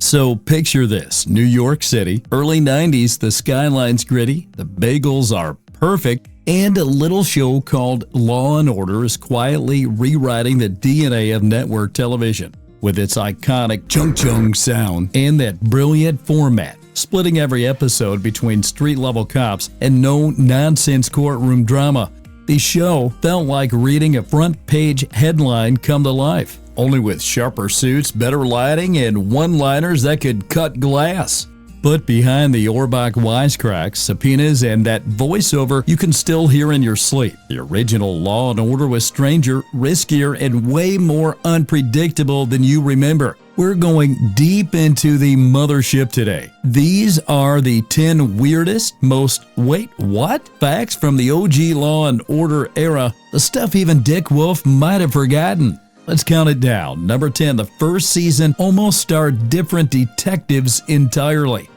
So picture this, New York City, early 90s, the skyline's gritty, the bagels are perfect, and a little show called Law & Order is quietly rewriting the DNA of network television. With its iconic chung-chung sound and that brilliant format, splitting every episode between street-level cops and no-nonsense courtroom drama, the show felt like reading a front-page headline come to life, only with sharper suits, better lighting, and one-liners that could cut glass. But behind the Orbach wisecracks, subpoenas, and that voiceover you can still hear in your sleep, the original Law & Order was stranger, riskier, and way more unpredictable than you remember. We're going deep into the mothership today. These are the 10 weirdest, most facts from the OG Law & Order era, the stuff even Dick Wolf might have forgotten. Let's count it down. Number 10, the first season almost starred different detectives entirely.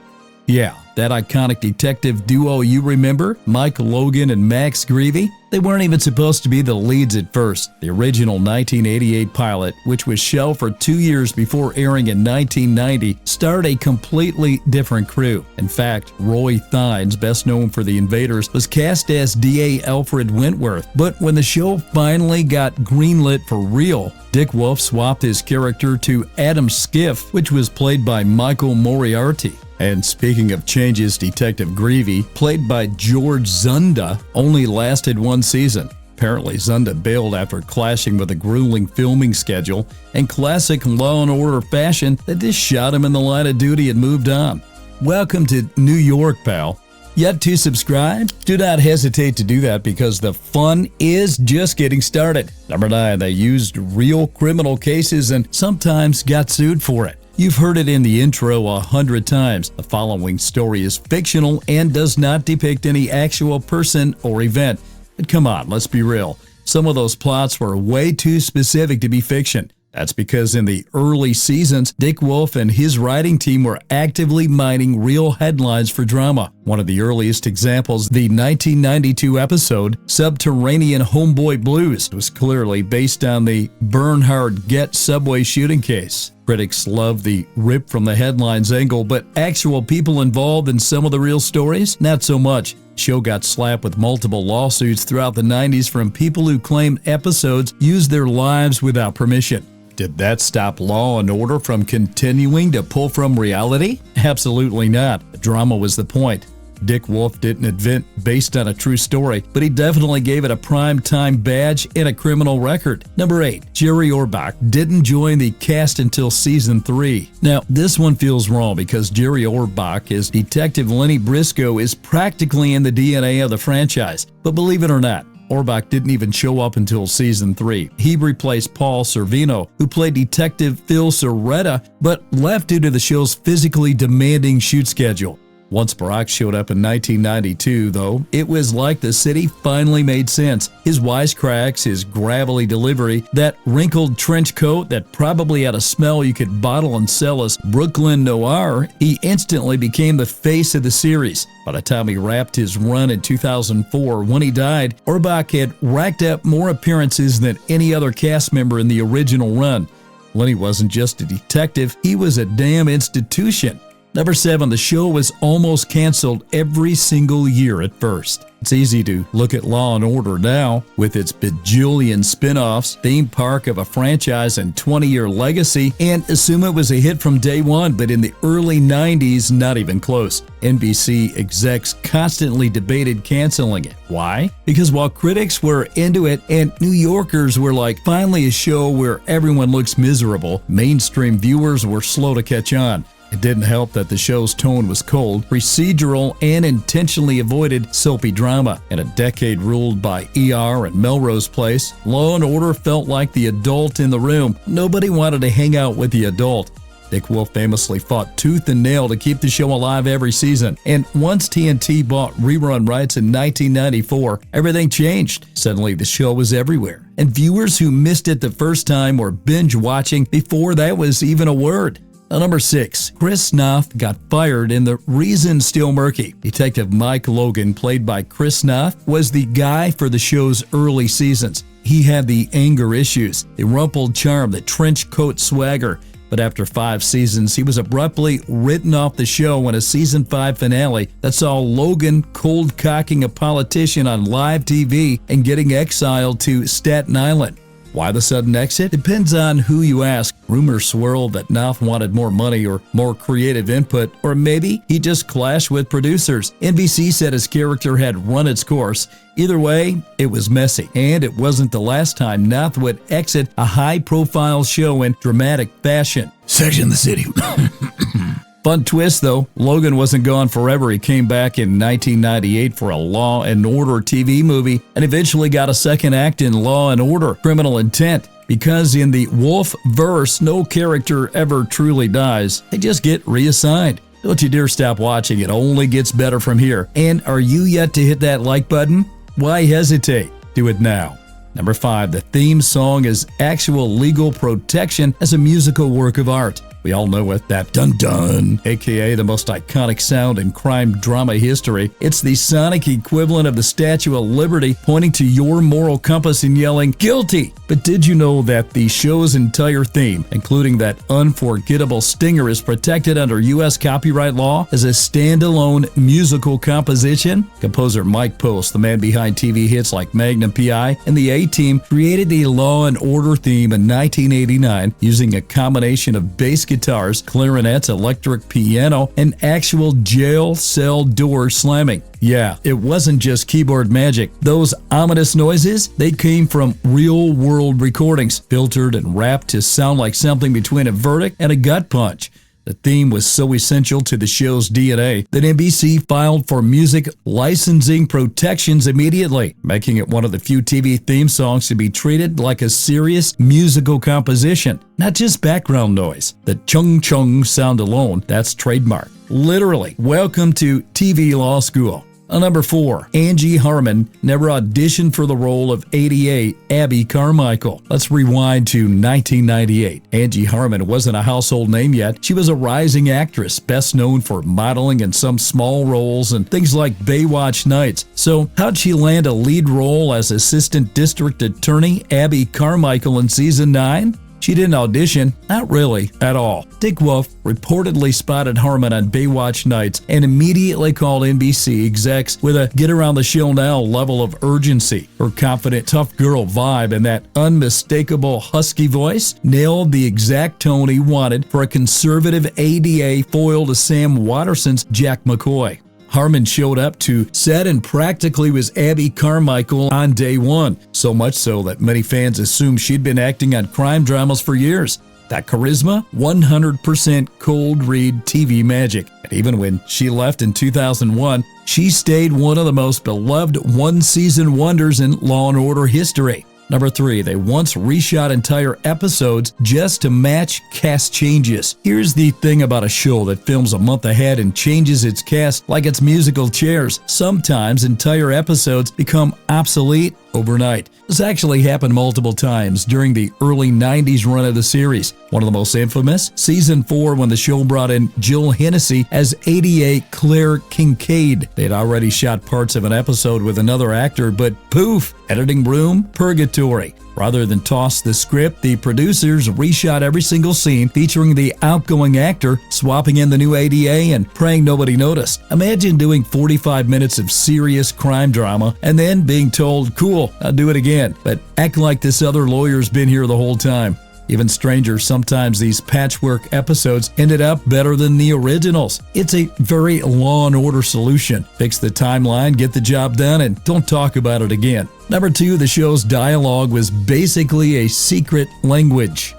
Yeah, that iconic detective duo you remember, Mike Logan and Max Greevy? They weren't even supposed to be the leads at first. The original 1988 pilot, which was shelved for 2 years before airing in 1990, starred a completely different crew. In fact, Roy Thines, best known for The Invaders, was cast as D.A. Alfred Wentworth. But when the show finally got greenlit for real, Dick Wolf swapped his character to Adam Skiff, which was played by Michael Moriarty. And speaking of changes, Detective Greevy, played by George Zunda, only lasted one season. Apparently, Zunda bailed after clashing with a grueling filming schedule. In classic Law & Order fashion, they just shot him in the line of duty and moved on. Welcome to New York, pal. Yet to subscribe? Do not hesitate to do that because the fun is just getting started. Number 9, they used real criminal cases and sometimes got sued for it. You've heard it in the intro 100 times. The following story is fictional and does not depict any actual person or event. But come on, let's be real. Some of those plots were way too specific to be fiction. That's because in the early seasons, Dick Wolf and his writing team were actively mining real headlines for drama. One of the earliest examples, the 1992 episode Subterranean Homeboy Blues, was clearly based on the Bernhard Goetz subway shooting case. Critics love the rip from the headlines angle, but actual people involved in some of the real stories? Not so much. The show got slapped with multiple lawsuits throughout the 90s from people who claimed episodes used their lives without permission. Did that stop Law & Order from continuing to pull from reality? Absolutely not. The drama was the point. Dick Wolf didn't invent based on a true story, but he definitely gave it a prime-time badge and a criminal record. Number 8, Jerry Orbach didn't join the cast until season 3. Now, this one feels wrong because Jerry Orbach as Detective Lenny Briscoe is practically in the DNA of the franchise. But believe it or not, Orbach didn't even show up until season 3. He replaced Paul Sorvino, who played Detective Phil Sorretta, but left due to the show's physically demanding shoot schedule. Once Barack showed up in 1992, though, it was like the city finally made sense. His wisecracks, his gravelly delivery, that wrinkled trench coat that probably had a smell you could bottle and sell as Brooklyn Noir, he instantly became the face of the series. By the time he wrapped his run in 2004, when he died, Orbach had racked up more appearances than any other cast member in the original run. Lenny wasn't just a detective, he was a damn institution. Number 7, the show was almost canceled every single year at first. It's easy to look at Law & Order now, with its bajillion spin-offs, theme park of a franchise and 20-year legacy, and assume it was a hit from day one, but in the early 90s, not even close. NBC execs constantly debated canceling it. Why? Because while critics were into it and New Yorkers were like, finally a show where everyone looks miserable, mainstream viewers were slow to catch on. It didn't help that the show's tone was cold, procedural, and intentionally avoided soapy drama. In a decade ruled by ER and Melrose Place, Law & Order felt like the adult in the room. Nobody wanted to hang out with the adult. Dick Wolf famously fought tooth and nail to keep the show alive every season. And once TNT bought rerun rights in 1994, everything changed. Suddenly, the show was everywhere. And viewers who missed it the first time were binge watching before that was even a word. Number 6, Chris Noth got fired and the reason still murky. Detective Mike Logan, played by Chris Noth, was the guy for the show's early seasons. He had the anger issues, the rumpled charm, the trench coat swagger. But after 5 seasons, he was abruptly written off the show in a season 5 finale that saw Logan cold-cocking a politician on live TV and getting exiled to Staten Island. Why the sudden exit? Depends on who you ask. Rumors swirl that Knopf wanted more money or more creative input, or maybe he just clashed with producers. NBC said his character had run its course. Either way, it was messy, and it wasn't the last time Knopf would exit a high-profile show in dramatic fashion. Sex and the City. Fun twist, though, Logan wasn't gone forever. He came back in 1998 for a Law & Order TV movie and eventually got a second act in Law & Order: Criminal Intent. Because in the Wolf verse, no character ever truly dies. They just get reassigned. Don't you dare stop watching. It only gets better from here. And are you yet to hit that like button? Why hesitate? Do it now. Number 5, the theme song is actual legal protection as a musical work of art. We all know it, that dun-dun, aka the most iconic sound in crime drama history. It's the sonic equivalent of the Statue of Liberty pointing to your moral compass and yelling, "Guilty!" But did you know that the show's entire theme, including that unforgettable stinger, is protected under U.S. copyright law as a standalone musical composition? Composer Mike Post, the man behind TV hits like Magnum P.I. and the A-Team, created the Law & Order theme in 1989 using a combination of bass guitars, clarinets, electric piano, and actual jail cell door slamming. Yeah, it wasn't just keyboard magic. Those ominous noises, they came from real-world recordings, filtered and wrapped to sound like something between a verdict and a gut punch. The theme was so essential to the show's DNA that NBC filed for music licensing protections immediately, making it one of the few TV theme songs to be treated like a serious musical composition, not just background noise. The chung-chung sound alone, that's trademark. Literally, welcome to TV law school. Number 4, Angie Harmon never auditioned for the role of ADA Abby Carmichael. Let's rewind to 1998. Angie Harmon wasn't a household name yet. She was a rising actress, best known for modeling in some small roles and things like Baywatch Nights. So how'd she land a lead role as Assistant District Attorney Abby Carmichael in Season 9? She didn't audition, not really, at all. Dick Wolf reportedly spotted Harmon on Baywatch Nights and immediately called NBC execs with a get-around-the-show-now level of urgency. Her confident, tough girl vibe and that unmistakable husky voice nailed the exact tone he wanted for a conservative ADA foil to Sam Watterson's Jack McCoy. Harmon showed up to set and practically was Abby Carmichael on day one, so much so that many fans assumed she'd been acting on crime dramas for years. That charisma, 100% cold read TV magic. And even when she left in 2001, she stayed one of the most beloved one-season wonders in Law & Order history. Number 3, they once reshot entire episodes just to match cast changes. Here's the thing about a show that films a month ahead and changes its cast like it's musical chairs. Sometimes entire episodes become obsolete overnight. This actually happened multiple times during the early 90s run of the series. One of the most infamous, Season 4, when the show brought in Jill Hennessy as ADA Claire Kincaid. They'd already shot parts of an episode with another actor, but poof, editing room, purgatory. Rather than toss the script, the producers reshot every single scene featuring the outgoing actor, swapping in the new ADA and praying nobody noticed. Imagine doing 45 minutes of serious crime drama and then being told, "Cool, I'll do it again, but act like this other lawyer's been here the whole time." Even stranger, sometimes these patchwork episodes ended up better than the originals. It's a very Law & Order solution. Fix the timeline, get the job done, and don't talk about it again. Number 2, the show's dialogue was basically a secret language.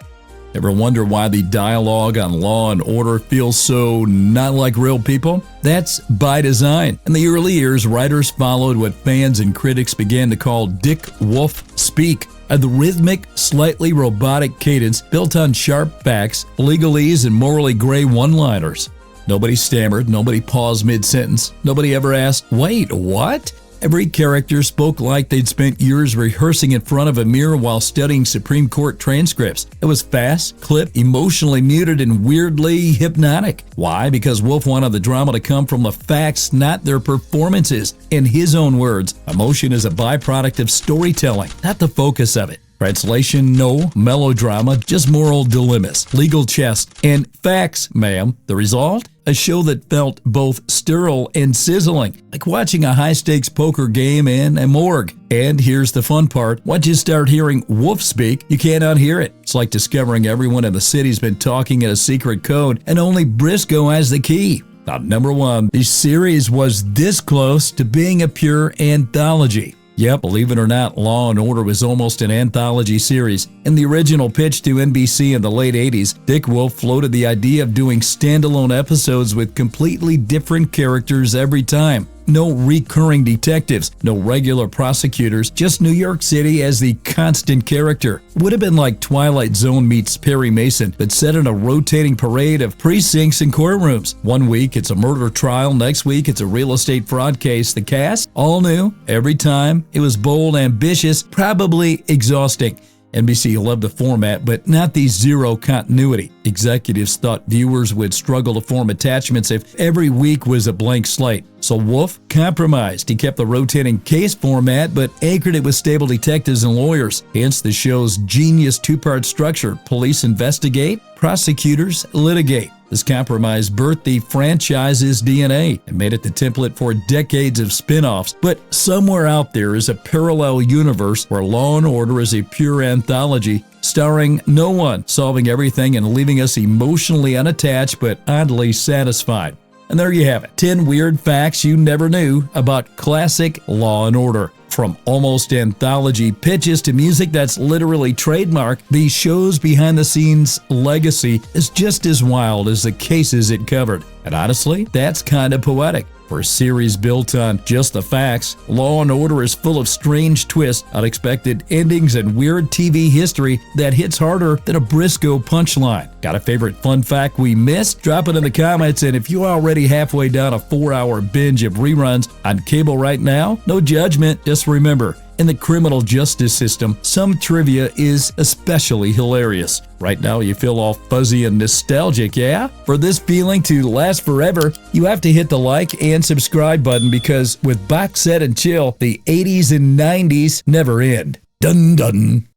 Ever wonder why the dialogue on Law & Order feels so not like real people? That's by design. In the early years, writers followed what fans and critics began to call Dick Wolf speak. The rhythmic, slightly robotic cadence built on sharp facts, legalese, and morally gray one-liners. Nobody stammered, nobody paused mid-sentence, nobody ever asked, "Wait, what?" Every character spoke like they'd spent years rehearsing in front of a mirror while studying Supreme Court transcripts. It was fast, clipped, emotionally muted, and weirdly hypnotic. Why? Because Wolf wanted the drama to come from the facts, not their performances. In his own words, emotion is a byproduct of storytelling, not the focus of it. Translation: no melodrama, just moral dilemmas, legal chess, and facts, ma'am. The result? A show that felt both sterile and sizzling, like watching a high-stakes poker game in a morgue. And here's the fun part. Once you start hearing Wolf speak, you can't unhear it. It's like discovering everyone in the city's been talking in a secret code, and only Briscoe has the key. Now, number one, the series was this close to being a pure anthology. Yep, believe it or not, Law & Order was almost an anthology series. In the original pitch to NBC in the late 80s, Dick Wolf floated the idea of doing standalone episodes with completely different characters every time. No recurring detectives, no regular prosecutors, just New York City as the constant character. It would have been like Twilight Zone meets Perry Mason, but set in a rotating parade of precincts and courtrooms. One week it's a murder trial, next week it's a real estate fraud case. The cast? All new, every time. It was bold, ambitious, probably exhausting. NBC loved the format, but not the zero continuity. Executives thought viewers would struggle to form attachments if every week was a blank slate. So Wolf compromised. He kept the rotating case format, but anchored it with stable detectives and lawyers. Hence the show's genius two-part structure. Police investigate, prosecutors litigate. This compromise birthed the franchise's DNA and made it the template for decades of spin-offs. But somewhere out there is a parallel universe where Law & Order is a pure anthology, starring no one, solving everything and leaving us emotionally unattached but oddly satisfied. And there you have it, 10 weird facts you never knew about classic Law & Order. From almost anthology pitches to music that's literally trademarked, the show's behind-the-scenes legacy is just as wild as the cases it covered. And honestly, that's kind of poetic. For a series built on just the facts, Law & Order is full of strange twists, unexpected endings, and weird TV history that hits harder than a Briscoe punchline. Got a favorite fun fact we missed? Drop it in the comments, and if you're already halfway down a 4-hour binge of reruns on cable right now, no judgment, just remember, in the criminal justice system, some trivia is especially hilarious. Right now, you feel all fuzzy and nostalgic, yeah? For this feeling to last forever, you have to hit the like and subscribe button because with Box Set and Chill, the 80s and 90s never end. Dun dun.